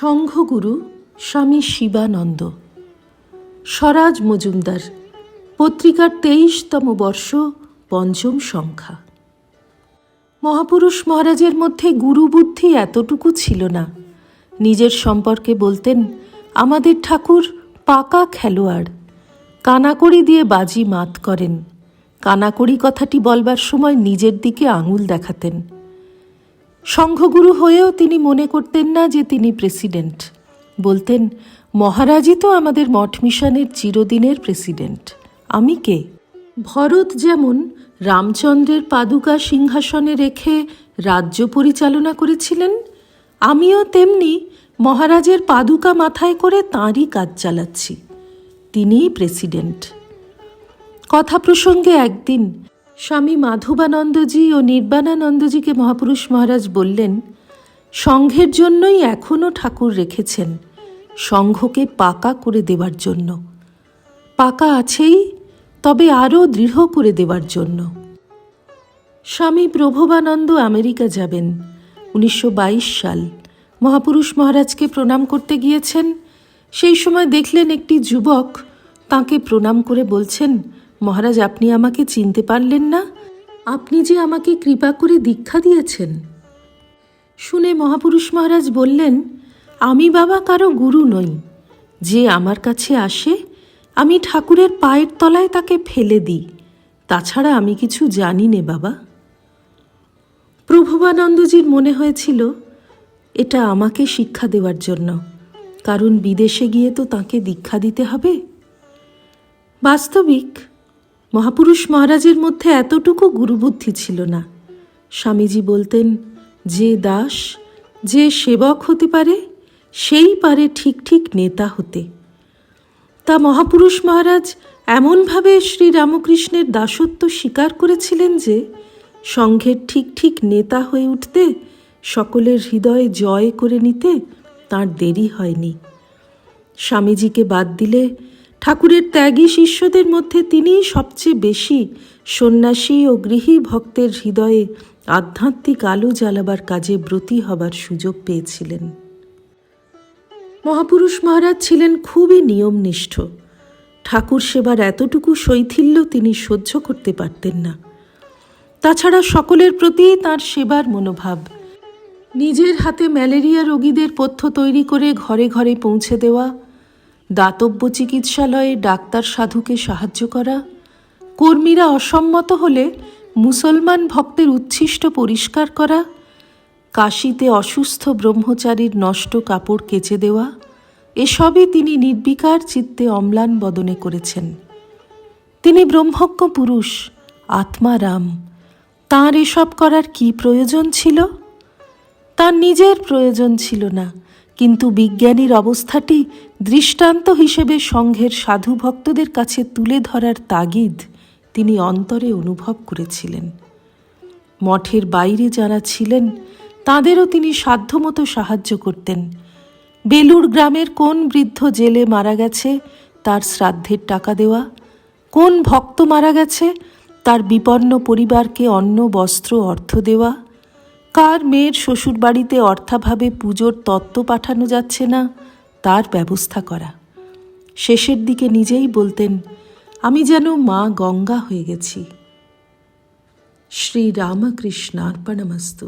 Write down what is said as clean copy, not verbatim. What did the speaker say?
সংঘগুরু স্বামী শিবানন্দ। স্বরাজ মজুমদার, পত্রিকার 23তম বর্ষ, পঞ্চম সংখ্যা। মহাপুরুষ মহারাজের মধ্যে গুরুবুদ্ধি এতটুকু ছিল না। নিজের সম্পর্কে বলতেন, আমাদের ঠাকুর পাকা খেলোয়াড়, কানাকড়ি দিয়ে বাজি মাত করেন। কানাকড়ি কথাটি বলবার সময় নিজের দিকে আঙুল দেখাতেন। সংঘগুরু হয়েও তিনি মনে করতেন না যে তিনি প্রেসিডেন্ট। বলতেন, মহারাজই তো আমাদের মঠ মিশনের চিরদিনের প্রেসিডেন্ট, আমি কে? ভরত যেমন রামচন্দ্রের পাদুকা সিংহাসনে রেখে রাজ্য পরিচালনা করেছিলেন, আমিও তেমনি মহারাজের পাদুকা মাথায় করে তাঁরই কাজ চালাচ্ছি। তিনিই প্রেসিডেন্ট। কথা প্রসঙ্গে একদিন স্বামী মাধবানন্দজি ও নির্বাণানন্দজিকে মহাপুরুষ মহারাজ বললেন, সংঘের জন্যই এখনও ঠাকুর রেখেছেন, সংঘকে পাকা করে দেবার জন্য। পাকা আছেই, তবে আরও দৃঢ় করে দেবার জন্য। স্বামী প্রভবানন্দ আমেরিকা যাবেন, 1922 সাল। মহাপুরুষ মহারাজকে প্রণাম করতে গিয়েছেন। সেই সময় দেখলেন একটি যুবক তাঁকে প্রণাম করে বলছেন, মহারাজ, আপনি আমাকে চিনতে পারলেন না? আপনি যে আমাকে কৃপা করে দীক্ষা দিয়েছেন। শুনে মহাপুরুষ মহারাজ বললেন, আমি বাবা কারো গুরু নই। যে আমার কাছে আসে আমি ঠাকুরের পায়ের তলায় তাকে ফেলে দিই, তাছাড়া আমি কিছু জানি নে বাবা। প্রভবানন্দজির মনে হয়েছিল এটা আমাকে শিক্ষা দেওয়ার জন্য, কারণ বিদেশে গিয়ে তো তাঁকে দীক্ষা দিতে হবে। বাস্তবিক মহাপুরুষ মহারাজের মধ্যে এতটুকু গুরুবুদ্ধি ছিল না। স্বামীজি বলতেন, যে দাস, যে সেবক হতে পারে, সেই পারে ঠিক ঠিক নেতা হতে। তা মহাপুরুষ মহারাজ এমনভাবে শ্রীরামকৃষ্ণের দাসত্ব স্বীকার করেছিলেন যে সংঘের ঠিক ঠিক নেতা হয়ে উঠতে, সকলের হৃদয়ে জয় করে নিতে তাঁর দেরি হয়নি। স্বামীজিকে বাদ দিলে ঠাকুরের ত্যাগী শিষ্যদের মধ্যে তিনিই সবচেয়ে বেশি সন্ন্যাসী ও গৃহী ভক্তের হৃদয়ে আধ্যাত্মিক আলো জ্বালাবার কাজে ব্রতী হবার সুযোগ পেয়েছিলেন। মহাপুরুষ মহারাজ ছিলেন খুবই নিয়মনিষ্ঠ। ঠাকুর সেবার এতটুকু শৈথিল্য তিনি সহ্য করতে পারতেন না। তাছাড়া সকলের প্রতি তাঁর সেবার মনোভাব। নিজের হাতে ম্যালেরিয়া রোগীদের পথ্য তৈরি করে ঘরে ঘরে পৌঁছে দেওয়া, দাতব্য চিকিৎসালয়ে ডাক্তার সাধুকে সাহায্য করা, কর্মীরা অসম্মত হলে মুসলমান ভক্তের উচ্ছিষ্ট পরিষ্কার করা, কাশীতে অসুস্থ ব্রহ্মচারীর নষ্ট কাপড় কেচে দেওয়া, এসবই তিনি নির্বিকার চিত্তে অম্লান বদনে করেছেন। তিনি ব্রহ্মজ্ঞ পুরুষ, আত্মারাম। তাঁর এসব করার কি প্রয়োজন ছিল? তার নিজের প্রয়োজন ছিল না, কিন্তু বিজ্ঞানীর অবস্থাটি দৃষ্টান্ত হিসেবে সংঘের সাধু ভক্তদের কাছে তুলে ধরার তাগিদ তিনি অন্তরে অনুভব করেছিলেন। মঠের বাইরে যারা ছিলেন তাঁদেরও তিনি সাধ্যমতো সাহায্য করতেন। বেলুড় গ্রামের কোন বৃদ্ধ জেলে মারা গেছে তার শ্রাদ্ধের টাকা দেওয়া, কোন ভক্ত মারা গেছে তার বিপন্ন পরিবারকে অন্ন বস্ত্র অর্থ দেওয়া, কার মেয়ের শ্বশুরবাড়িতে অর্থাভাবে পুজোর তত্ত্ব পাঠানো যাচ্ছে না তার ব্যবস্থা করা। শেষের দিকে নিজেই বলতেন, আমি যেন মা গঙ্গা হয়ে গেছি। শ্রী রামকৃষ্ণার্পণমস্তু।